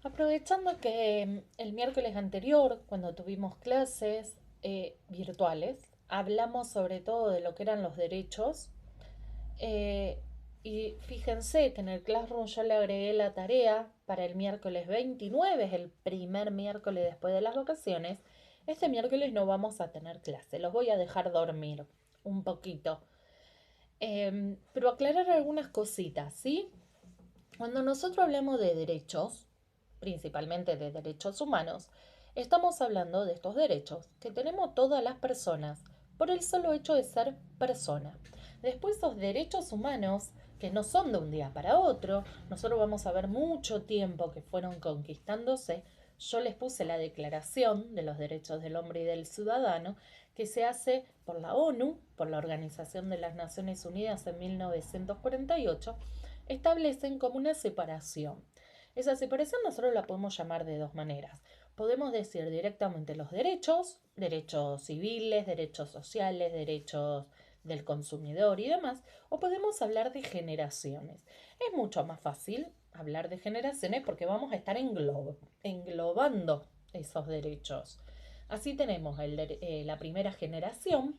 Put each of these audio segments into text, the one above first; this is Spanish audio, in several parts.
Aprovechando que el miércoles anterior, cuando tuvimos clases virtuales, hablamos sobre todo de lo que eran los derechos. eh, y fíjense que en el Classroom yo le agregué la tarea para el miércoles 29, es el primer miércoles después de las vacaciones. Este miércoles no vamos a tener clase, los voy a dejar dormir un poquito. Pero aclarar algunas cositas, ¿sí? Cuando nosotros hablamos de derechos, principalmente de derechos humanos, estamos hablando de estos derechos que tenemos todas las personas por el solo hecho de ser persona. Después esos derechos humanos que no son de un día para otro, nosotros vamos a ver mucho tiempo que fueron conquistándose. Yo les puse la Declaración de los Derechos del Hombre y del Ciudadano, que se hace por la ONU, por la Organización de las Naciones Unidas en 1948, establecen como una separación. Esa separación nosotros la podemos llamar de dos maneras. Podemos decir directamente los derechos, derechos civiles, derechos sociales, derechos del consumidor y demás, o podemos hablar de generaciones. Es mucho más fácil hablar de generaciones porque vamos a estar englobando esos derechos. Así tenemos la primera generación,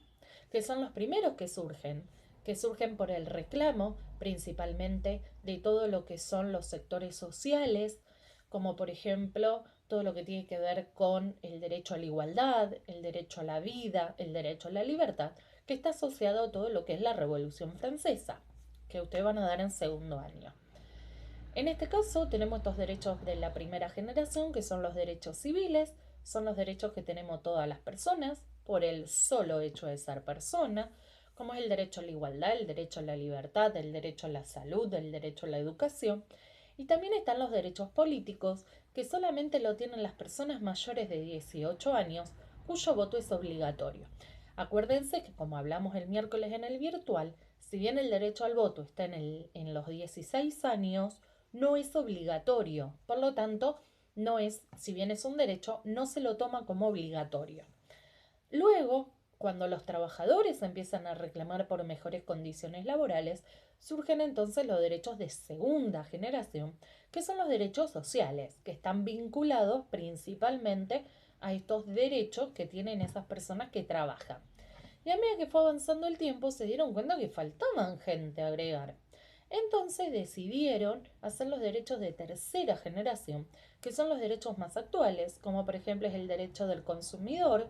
que son los primeros que surgen por el reclamo principalmente de todo lo que son los sectores sociales, como por ejemplo todo lo que tiene que ver con el derecho a la igualdad, el derecho a la vida, el derecho a la libertad, que está asociado a todo lo que es la Revolución Francesa, que ustedes van a dar en segundo año. En este caso tenemos estos derechos de la primera generación, que son los derechos civiles, son los derechos que tenemos todas las personas por el solo hecho de ser persona, como es el derecho a la igualdad, el derecho a la libertad, el derecho a la salud, el derecho a la educación. Y también están los derechos políticos, que solamente lo tienen las personas mayores de 18 años, cuyo voto es obligatorio. Acuérdense que como hablamos el miércoles en el virtual, si bien el derecho al voto está en los 16 años, no es obligatorio. Por lo tanto, no es, si bien es un derecho, no se lo toma como obligatorio. Luego, cuando los trabajadores empiezan a reclamar por mejores condiciones laborales, surgen entonces los derechos de segunda generación, que son los derechos sociales, que están vinculados principalmente a estos derechos que tienen esas personas que trabajan. Y a medida que fue avanzando el tiempo, se dieron cuenta que faltaban gente a agregar. Entonces decidieron hacer los derechos de tercera generación, que son los derechos más actuales, como por ejemplo es el derecho del consumidor.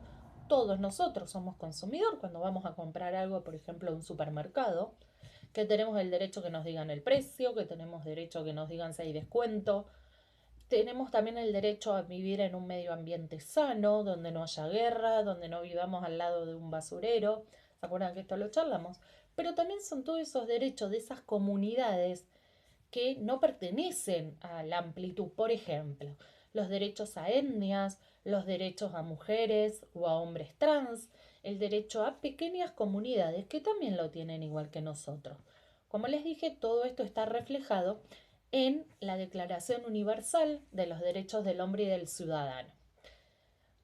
Todos nosotros somos consumidor cuando vamos a comprar algo, por ejemplo, a un supermercado, que tenemos el derecho que nos digan el precio, que tenemos derecho que nos digan si hay descuento. Tenemos también el derecho a vivir en un medio ambiente sano, donde no haya guerra, donde no vivamos al lado de un basurero. ¿Se acuerdan que esto lo charlamos? Pero también son todos esos derechos de esas comunidades que no pertenecen a la amplitud. Por ejemplo, los derechos a etnias, los derechos a mujeres o a hombres trans, el derecho a pequeñas comunidades que también lo tienen igual que nosotros. Como les dije, todo esto está reflejado en la Declaración Universal de los Derechos del Hombre y del Ciudadano.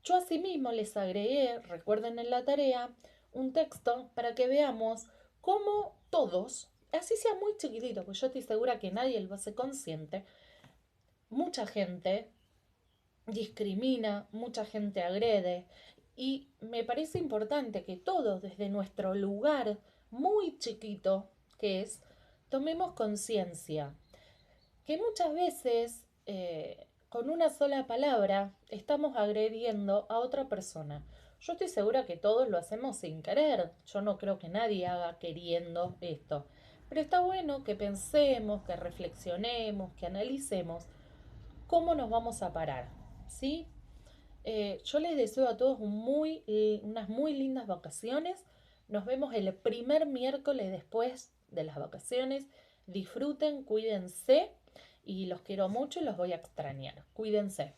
Yo asimismo les agregué, recuerden en la tarea, un texto para que veamos cómo todos, así sea muy chiquitito, pues yo estoy segura que nadie lo hace consciente, mucha gente discrimina, mucha gente agrede y me parece importante que todos desde nuestro lugar muy chiquito que es, tomemos conciencia que muchas veces con una sola palabra estamos agrediendo a otra persona. Yo estoy segura que todos lo hacemos sin querer. Yo no creo que nadie haga queriendo esto. Pero está bueno que pensemos, que reflexionemos, que analicemos cómo nos vamos a parar. ¿Sí? Yo les deseo a todos unas muy lindas vacaciones. Nos vemos el primer miércoles después de las vacaciones. Disfruten, cuídense y los quiero mucho y los voy a extrañar. Cuídense.